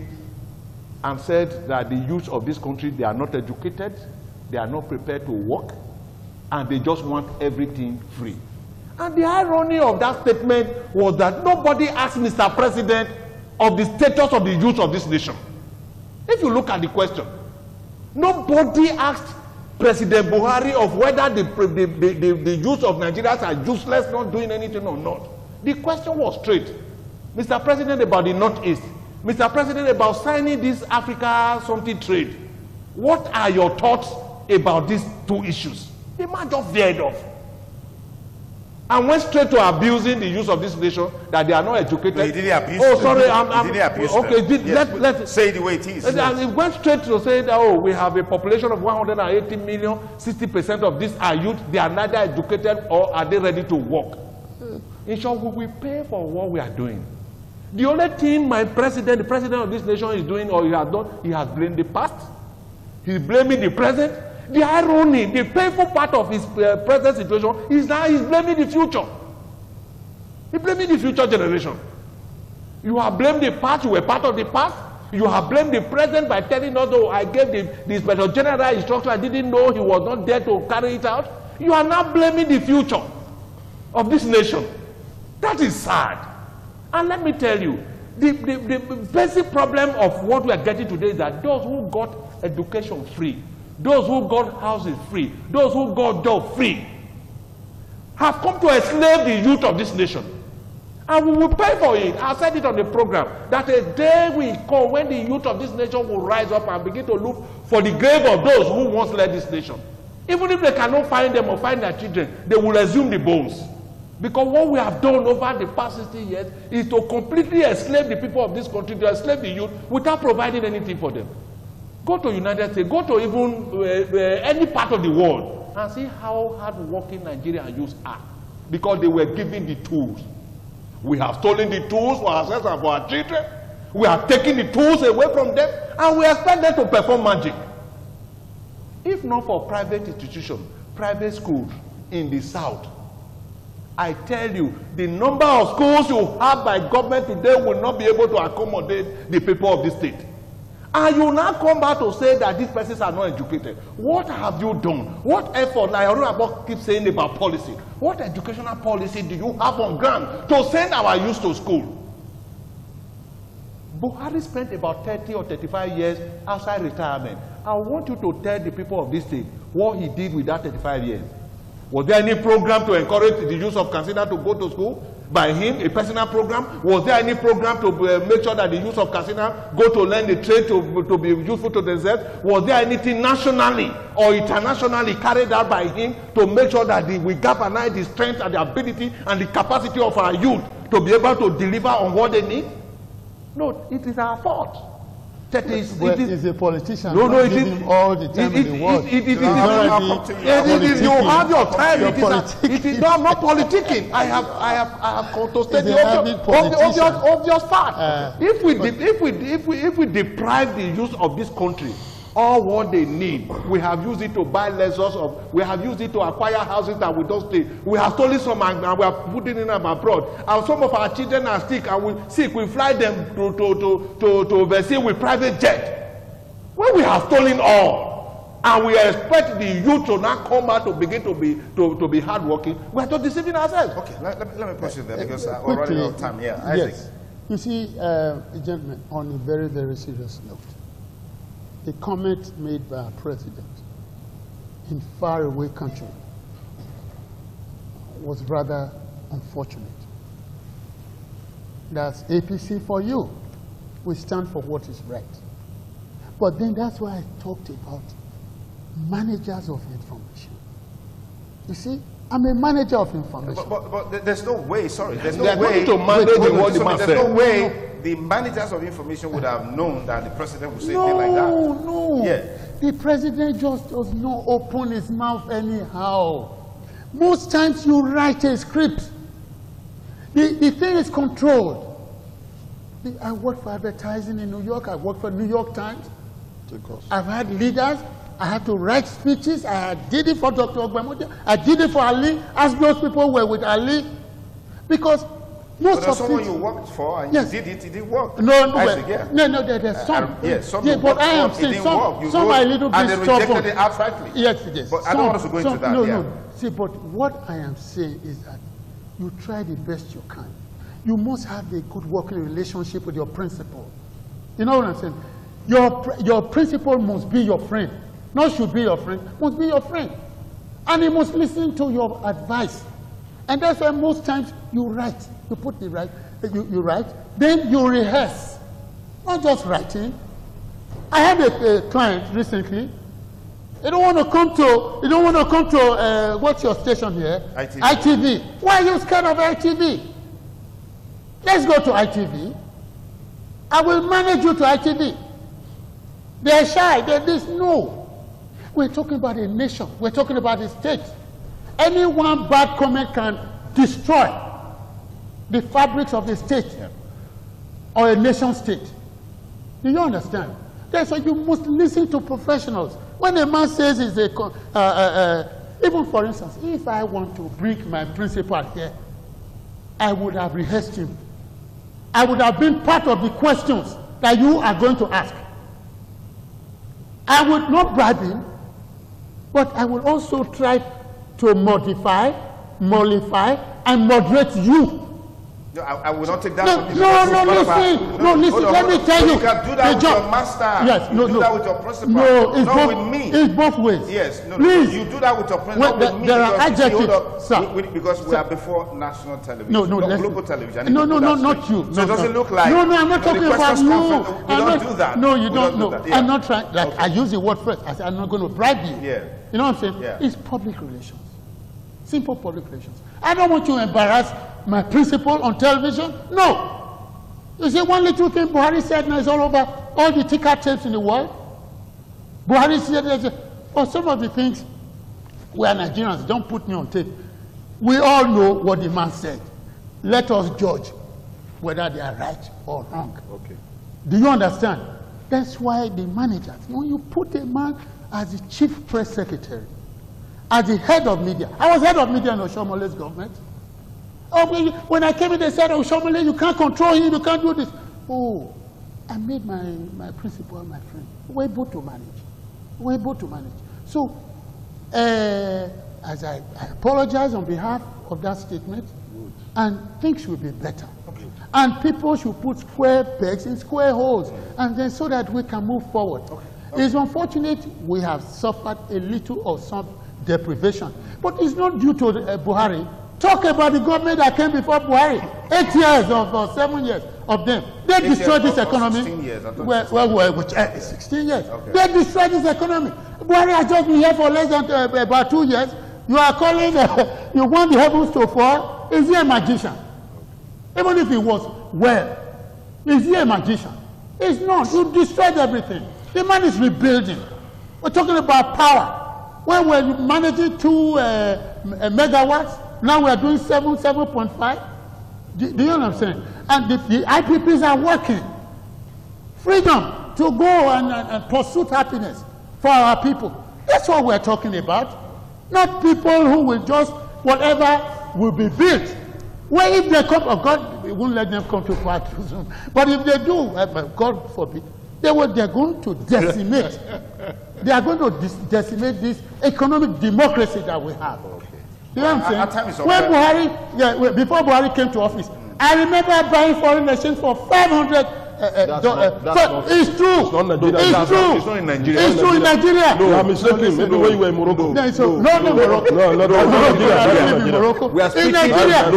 and said that the youth of this country, they are not educated, they are not prepared to work, and they just want everything free. And the irony of that statement was that nobody asked Mr. President of the status of the youth of this nation. If you look at the question, nobody asked President Buhari of whether the youth of Nigeria are useless, not doing anything or not. The question was straight. Mr. President, about the Northeast. Mr. President, about signing this Africa something trade. What are your thoughts about these two issues? The man just veered off and went straight to abusing the youth of this nation, that they are not educated. No, he didn't abuse them. he didn't abuse okay, them. Yes, let's say it the way it is. And he went straight to say that, oh, we have a population of 180 million, 60% of these are youth, they are neither educated or are they ready to work. In short, we will pay for what we are doing. The only thing my president, the president of this nation is doing or he has done, he has blamed the past. He's blaming the present. The irony, the painful part of his present situation is that he's blaming the future. He's blaming the future generation. You have blamed the past, you were part of the past. You have blamed the present by telling us, oh, I gave the Inspector General instruction, I didn't know he was not there to carry it out. You are now blaming the future of this nation. That is sad. And let me tell you, the basic problem of what we are getting today is that those who got education free, those who got houses free, those who got jobs free, have come to enslave the youth of this nation. And we will pay for it. I said it on the program, that a day will come when the youth of this nation will rise up and begin to look for the grave of those who once led this nation. Even if they cannot find them or find their children, they will exhume the bones. Because what we have done over the past 60 years is to completely enslave the people of this country, to enslave the youth without providing anything for them. Go to United States, go to even any part of the world and see how hard-working Nigerian youths are. Because they were given the tools. We have stolen the tools for ourselves and for our children. We have taken the tools away from them and we expect them to perform magic. If not for private institutions, private schools in the South, I tell you, the number of schools you have by government today will not be able to accommodate the people of this state. And you now come back to say that these persons are not educated. What have you done? What effort, like Honorable keeps saying about policy, what educational policy do you have on ground to send our youth to school? Buhari spent about 30 or 35 years outside retirement. I want you to tell the people of this state what he did with that 35 years. Was there any program to encourage the youth of Katsina to go to school by him, a personal program? Was there any program to make sure that the youth of Katsina go to learn the trade to be useful to themselves? Was there anything nationally or internationally carried out by him to make sure that we galvanize the strength and the ability and the capacity of our youth to be able to deliver on what they need? No, it is our fault. That is, is a politician. No, no, it is all the time in the world. You have your time. It is. No, I'm not politicking. I have contested the obvious fact. If we deprive the youth of this country all what they need, we have used it to buy Lexus, we have used it to acquire houses that we don't stay. We have stolen some and we are putting in them abroad. And some of our children are sick and we fly them to overseas with private jet. When we have stolen all, and we expect the youth to now come out to begin to be hardworking, we are just deceiving ourselves. Okay, let me push it there because we're running out of time. Yeah, Isaac. Yes. You see, gentlemen, on a very, very serious note, the comment made by our president in faraway country was rather unfortunate. That's APC for you. We stand for what is right. But then that's why I talked about managers of information. You see, I'm a manager of information. But there's no way, sorry, there's no way way to manage the world. There's no way the managers of information would have known that the president would say things like that. No. Yeah. The president just does not open his mouth anyhow. Most times you write a script. The thing is controlled. I work for advertising in New York. I work for New York Times. I've had leaders. I had to write speeches. I did it for Dr. Ogbamodia. I did it for Ali. As those people were with Ali, Because most But of someone you worked for and Yes. you did it, it didn't work. no, Again. no, there's some. Yes, some yeah, you but worked I am for, it saying didn't work. You some wrote, are a little bit and they rejected stubborn. it outrightly. Yes. But I don't want us to go into that, No, yeah. no. See, but what I am saying is that you try the best you can. You must have a good working relationship with your principal. You know what I'm saying? Your principal must be your friend. Not should be your friend, must be your friend. And he must listen to your advice. And that's why most times you write. You put the right, you write, then you rehearse. Not just writing. I had a client recently. You don't want to come to, what's your station here? ITV. ITV. Why are you scared of ITV? Let's go to ITV. I will manage you to ITV. They're shy. They're this. No. We're talking about a nation. We're talking about a state. Any one bad comment can destroy the fabrics of the state or a nation state. Do you understand? That's why you must listen to professionals. When a man says he's even for instance, if I want to bring my principal here, I would have rehearsed him. I would have been part of the questions that you are going to ask. I would not bribe him, but I will also try to modify, mollify, and moderate you. No, I will not take that No, from you. listen, let me tell you. You can do that with job. your master. Yes, you do that with your principal. No, it's not both, with me. It's both ways. Yes, no, please. you do that with your principal, Well, not with me. there are because you see, adjectives, hold up, sir. because we are before national television, No, not listen. global television. No, not straight. you. So No, it doesn't no. look like. No, I'm not talking the about questions you. come from- We don't do that. No, you We don't do know. that, yeah. I'm not trying. Like Okay. I use the word first. I said I'm not going to bribe you. Yeah. You know what I'm saying? Yeah. It's public relations. Simple public relations. I don't want you to embarrass my principal on television. No. You see, one little thing Buhari said now is all over all the ticker tapes in the world. Buhari said, for some of the things where Nigerians don't put me on tape, we all know what the man said. Let us judge whether they are right or wrong. Okay. Do you understand? That's why the managers, when you put a man as the chief press secretary, as the head of media, I was head of media in Oshomole's government. Oh, when I came in, they said, Oshomole, you can't control him, you can't do this. Oh, I made my principal my friend. We're able to manage. We're able to manage. So, as I apologize on behalf of that statement, and things will be better. Okay. And people should put square pegs in square holes, and then so that we can move forward. Okay. Okay. It's unfortunate we have suffered a little or some deprivation, but it's not due to Buhari. Talk about the government that came before Buhari. 8 years or 7 years of them. They destroyed this economy. 16 years. 16 years. Okay. They destroyed this economy. Buhari has just been here for less than about 2 years. You are calling, you want the heavens to fall? Is he a magician? Even if he was, well, is he a magician? He's not. You destroyed everything. The man is rebuilding. We're talking about power. When we're managing 2 megawatts, now we are doing 7.5. Do you know what I'm saying? And the IPPs are working. Freedom to go and pursue happiness for our people. That's what we're talking about. Not people who will just, whatever will be built. Well, if they come, oh God, we won't let them come to power too soon. But if they do, God forbid, they're going to decimate. They are going to decimate this economic democracy that we have. You know what I'm saying? When Buhari, before Buhari came to office, I remember buying foreign exchange for $500. It's true. It's not Nigeria. It's true. It's not in Nigeria. It's true in Nigeria. No, I'm mistaken. Maybe when you were in Morocco. No, Morocco. No, Nigeria. In Morocco. In Nigeria,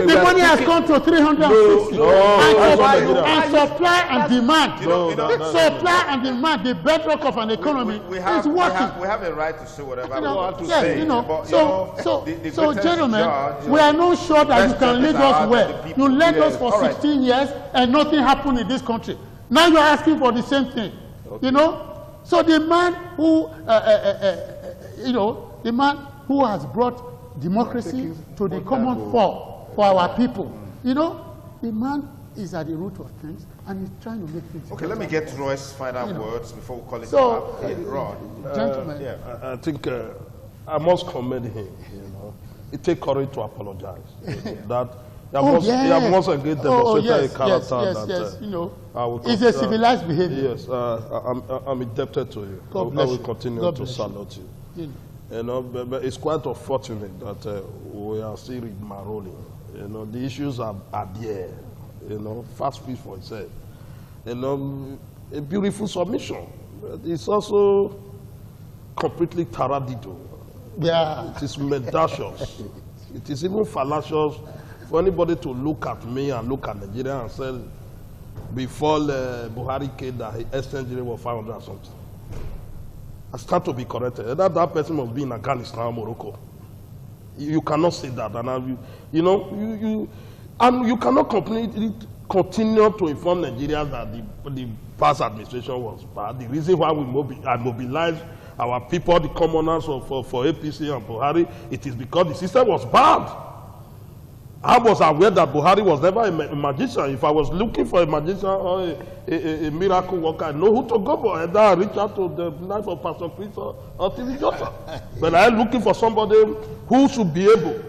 the money has gone to 360. And supply and demand. Supply and demand, the bedrock of an economy, is working. We have a right to say whatever we want to yes, say. you know. But, So, gentlemen, we are not sure that you can lead us well. You led us for 16 years and nothing happened in this country. Now you're asking for the same thing. Okay. You know? So the man who, the man who has brought democracy to the common fore for our people, you know, the man is at the root of things and he's trying to make things Okay, let me get Roy's final words before we call it so, gentlemen. I think I must commend him. It takes courage to apologize. That You have once again demonstrated a character yes. You know, it's a civilized behavior. Yes, I'm indebted to you. I will continue to salute you. You know, but it's quite unfortunate that we are still marolling. You know, the issues are there. You know, fast speech for itself. You know, a beautiful submission. It's also completely taradiddle. Yeah. It is mendacious. It is even fallacious for anybody to look at me and look at Nigeria and say, before Buhari came, that his exchange rate was 500 or something. I start to be corrected. That person must be in Afghanistan or Morocco. You cannot say that. And and you cannot continue to inform Nigerians that the past administration was bad. The reason why I mobilized our people, the commoners for APC and Buhari, it is because the system was bad. I was aware that Buhari was never a magician. If I was looking for a magician or a miracle worker, I know who to go for. Either I reach out to the life of Pastor Chris or TV Jota. But I'm looking for somebody who should be able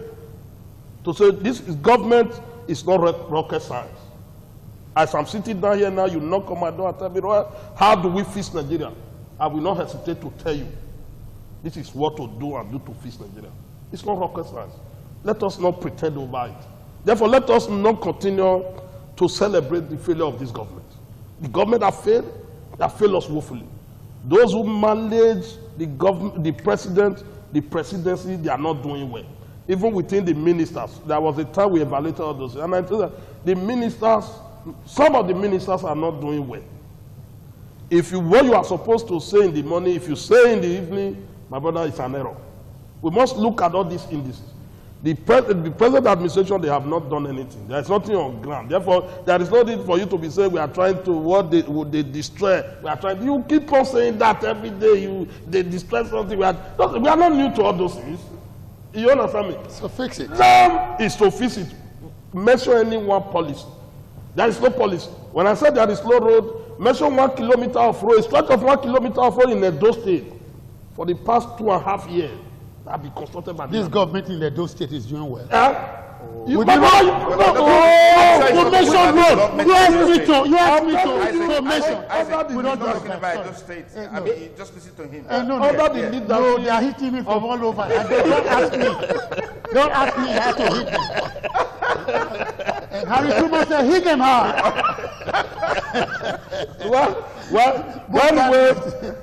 to say this government is not rocket science. As I'm sitting down here now, you knock on my door and tell me, how do we fix Nigeria? I will not hesitate to tell you, this is what to do and do to fix Nigeria. It's not rocket science. Let us not pretend over it. Therefore, let us not continue to celebrate the failure of this government. The government that failed us woefully. Those who manage the government, the president, the presidency, they are not doing well. Even within the ministers, there was a time we evaluated all those. And I told them, the ministers, some of the ministers are not doing well. What you are supposed to say in the morning, if you say in the evening, my brother, it's an error. We must look at all these indices. The present administration, they have not done anything. There is nothing on ground. Therefore, there is no need for you to be saying we are trying to they destroy. We are trying. You keep on saying that every day. They destroy something. We are not new to all those things. You understand me? So fix it. Now is to fix it. Mention any one policy. There is no policy. When I said there is no road, mention 1 kilometer of road. A stretch of 1 kilometer of road in Edo State for the past 2.5 years. That be constructed by this government in Edo State is doing well. You mentioned road. You asked me to mention. We don't talk about Edo State. I mean, just listen to him. No, they are hitting me from all over. Don't ask me. Don't ask me how to hit me. Harry Truman said, hit them hard.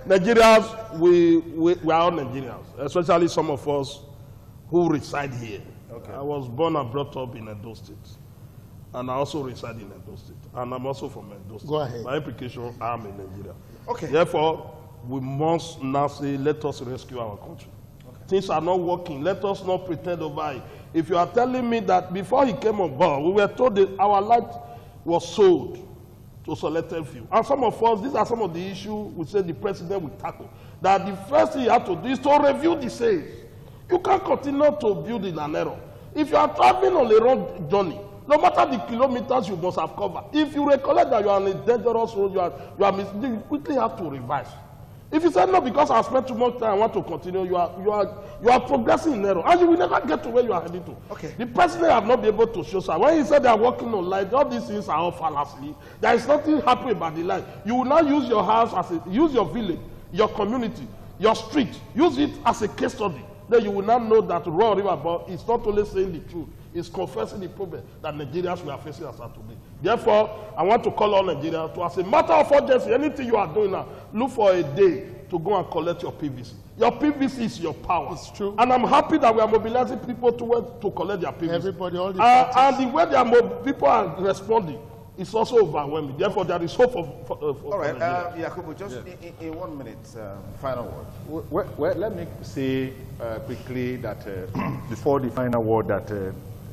Nigerians, we are all Nigerians, especially some of us who reside here. Okay. I was born and brought up in Edo State, and I also reside in Edo State, and I'm also from Edo State. Go ahead. By implication, I'm in Nigeria. Okay. Therefore, we must now say, let us rescue our country. Okay. Things are not working. Let us not pretend over it. If you are telling me that before he came on board, we were told that our light was sold to selected few. And some of us, these are some of the issues we say the president will tackle. That the first thing you have to do is to review the sales. You can't continue to build in an error. If you are traveling on a road journey, no matter the kilometers you must have covered, if you recollect that you are on a dangerous road, you quickly have to revise. If you say no, because I spent too much time, I want to continue, you are progressing in error, and you will never get to where you are heading to. Okay. The president have not been able to show sign. When he said they are working on light, all these things are all fallacy. There is nothing happening about the light. You will now use your house use your village, your community, your street, use it as a case study. Then you will now know that Raw River Board is not only saying the truth, it's confessing the problem that Nigerians we are facing as of today. Therefore, I want to call on Nigerians to, as a matter of urgency, anything you are doing now, look for a day to go and collect your PVC. Your PVC is your power. It's true. And I'm happy that we are mobilizing people to collect their PVC. Everybody, all the and the way people are responding is also overwhelming. Therefore, there is hope for all right, Yakubu, just in 1 minute, final word. Well, let me say quickly that before the final word that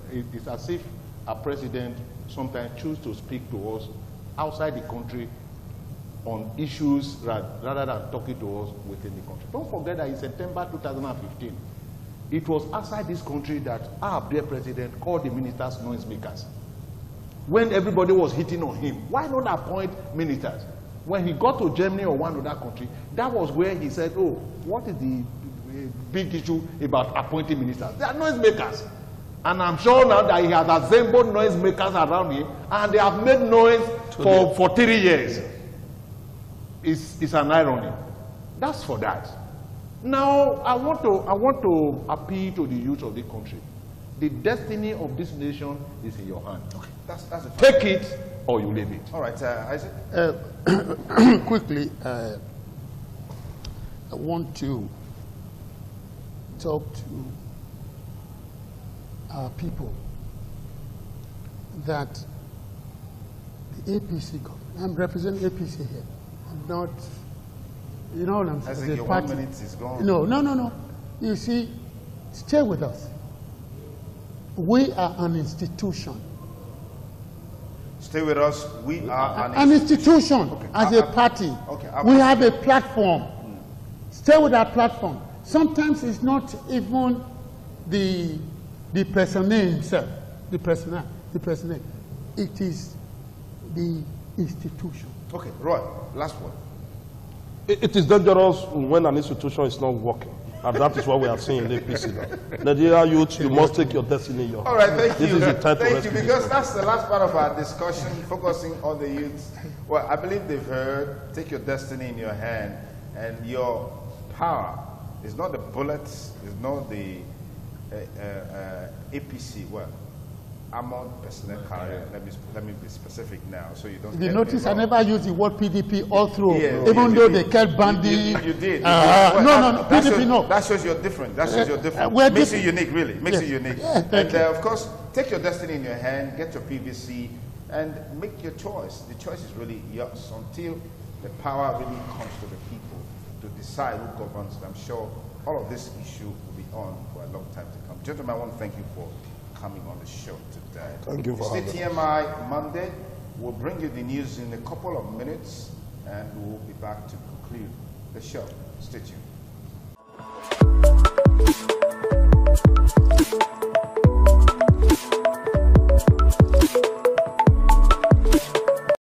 it's as if a president sometimes chooses to speak to us outside the country on issues rather than talking to us within the country. Don't forget that in September 2015, it was outside this country that our dear president called the ministers noisemakers. When everybody was hitting on him, why not appoint ministers? When he got to Germany or one other country, that was where he said, oh, what is the big issue about appointing ministers? They are noisemakers. And I'm sure now that he has assembled noisemakers around him, and they have made noise for 3 years. It's an irony. That's for that. Now, I want to appeal to the youth of the country. The destiny of this nation is in your hand. Okay, that's a Take it or you leave it. All right, Isaac. Quickly, I want to talk to our people that the APC government, I'm representing APC here, I'm not, you know what I'm saying? Isaac, your 1 minute is gone. No. You see, stay with us. We are an institution. Stay with us. We are An institution Okay. as a party. Okay. We have a platform. Stay with our platform. Sometimes it's not even the personnel himself, the personnel. It is the institution. Okay, Roy, last one. It is dangerous when an institution is not working. And that is what we are seeing in the APC now. Nigeria youth, you must take your destiny in your hands. All right, thank you. This is the time to Thank you, rescue this because country. that's the last part of our discussion, focusing on the youth. Well, I believe they've heard, take your destiny in your hand, and your power is not the bullets, is not the APC, well, armored personnel carrier. Let me be specific now, so you don't You get me notice I wrong. never use the word PDP all through, Yeah, even you though did. they kept bandying. You did. No, That PDP shows, no. That shows you're different. That shows you're different. we're Makes you different. unique, really. Makes Yes. you unique. Yeah, thank And you. of course, take your destiny in your hand, get your PVC, and make your choice. The choice is really yours until the power really comes to the people to decide who governs. And I'm sure all of this issue will be on for a long time to come. Gentlemen, I want to thank you for coming on the show today. Thank you for Stay having us. TMI Monday. We'll bring you the news in a couple of minutes, and we'll be back to conclude the show. Stay tuned.